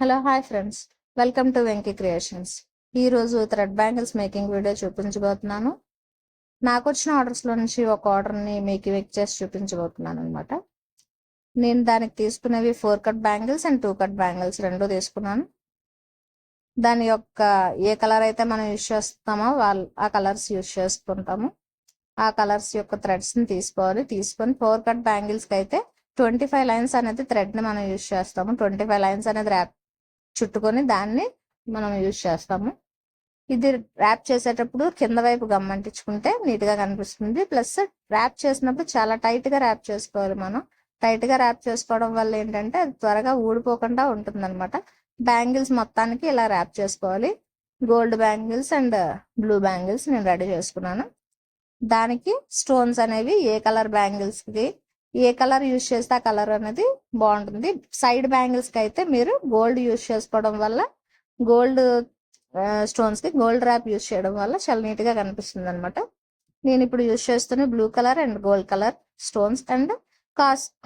Hello hi friends, welcome to Venky creations. ఈరోజు thread bangles making video చూపించబోతున్నాను. నాకు వచ్చిన ఆర్డర్స్లో నుంచి ఒక ఆర్డర్ని మీకు మేక్ చేసి చూపించబోతున్నాను అనమాట. నేను దానికి తీసుకునేవి 4 cut bangles and 2 cut bangles రెండు తీసుకున్నాను. దాని యొక్క ఏ కలర్ అయితే మనం యూజ్ చేస్తామో ఆ కలర్స్ యూజ్ చేసుకుంటాము. ఆ కలర్స్ యొక్క థ్రెడ్స్ని తీసుకొని 4 కట్ బ్యాంగిల్స్కి అయితే 25 లైన్స్ అనేది థ్రెడ్ని మనం యూజ్ చేస్తాము. 25 లైన్స్ అనేది చుట్టుకొని దాన్ని మనం యూజ్ చేస్తాము. ఇది ర్యాప్ చేసేటప్పుడు కింద వైపు గమ్ అంటించుకుంటే నీట్గా కనిపిస్తుంది. ప్లస్ ర్యాప్ చేసినప్పుడు చాలా టైట్గా ర్యాప్ చేసుకోవాలి. మనం టైట్గా ర్యాప్ చేసుకోవడం వల్ల ఏంటంటే అది త్వరగా ఊడిపోకుండా ఉంటుంది అనమాట. బ్యాంగిల్స్ మొత్తానికి ఇలా ర్యాప్ చేసుకోవాలి. Gold bangles and blue bangles నేను రెడీ చేసుకున్నాను. దానికి స్టోన్స్ అనేవి ఏ కలర్ బ్యాంగిల్స్కి ఏ కలర్ యూజ్ చేస్తే ఆ కలర్ అనేది బాగుంటుంది. సైడ్ బ్యాంగిల్స్కి అయితే మీరు గోల్డ్ యూజ్ చేసుకోవడం వల్ల గోల్డ్ స్టోన్స్కి గోల్డ్ ర్యాప్ యూజ్ చేయడం వల్ల చాలా నీట్గా కనిపిస్తుంది అనమాట. నేను ఇప్పుడు యూజ్ చేస్తున్న blue colour and gold colour stones and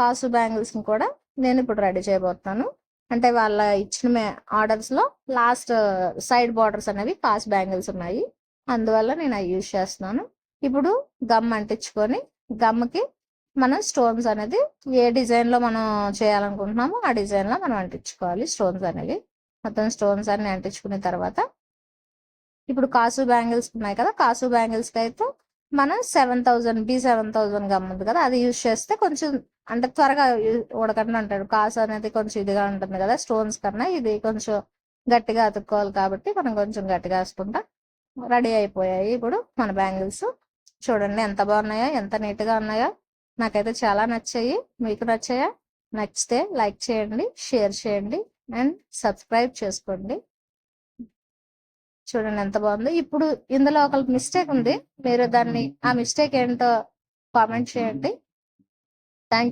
కాసు బ్యాంగిల్స్ని కూడా నేను ఇప్పుడు రెడీ చేయబోతున్నాను. అంటే వాళ్ళ ఇచ్చిన ఆర్డర్స్లో లాస్ట్ సైడ్ బార్డర్స్ అనేవి కాసు బ్యాంగిల్స్ ఉన్నాయి, అందువల్ల నేను అవి యూజ్ చేస్తున్నాను. ఇప్పుడు గమ్ అంటించుకొని గమ్కి మనం స్టోన్స్ అనేది ఏ డిజైన్లో మనం చేయాలనుకుంటున్నామో ఆ డిజైన్లో మనం అంటించుకోవాలి. స్టోన్స్ అనేవి మొత్తం స్టోన్స్ అన్ని అంటించుకున్న తర్వాత ఇప్పుడు కాసు బ్యాంగిల్స్ ఉన్నాయి కదా, కాసు బ్యాంగిల్స్కి అయితే మనం 7000 గమ్ ఉంది కదా, అది యూజ్ చేస్తే కొంచెం అంటే త్వరగా ఉడకండి అంటాడు. కాసు అనేది కొంచెం ఇదిగా ఉంటుంది కదా, స్టోన్స్ కన్నా ఇది కొంచెం గట్టిగా అతుక్కోవాలి కాబట్టి మనం కొంచెం గట్టిగా వేసుకుంటా. రెడీ అయిపోయాయి ఇప్పుడు మన బ్యాంగిల్స్. చూడండి ఎంత బాగున్నాయో, ఎంత నీట్గా ఉన్నాయో. నాకైతే చాలా నచ్చాయి. మీకు నచ్చాయా? నచ్చితే లైక్ చేయండి, షేర్ చేయండి అండ్ సబ్స్క్రైబ్ చేసుకోండి. చూడండి ఎంత బాగుంది. ఇప్పుడు ఇందులో ఒక మిస్టేక్ ఉంది, మీరు దాన్ని ఆ మిస్టేక్ ఏంటో కామెంట్ చేయండి. థ్యాంక్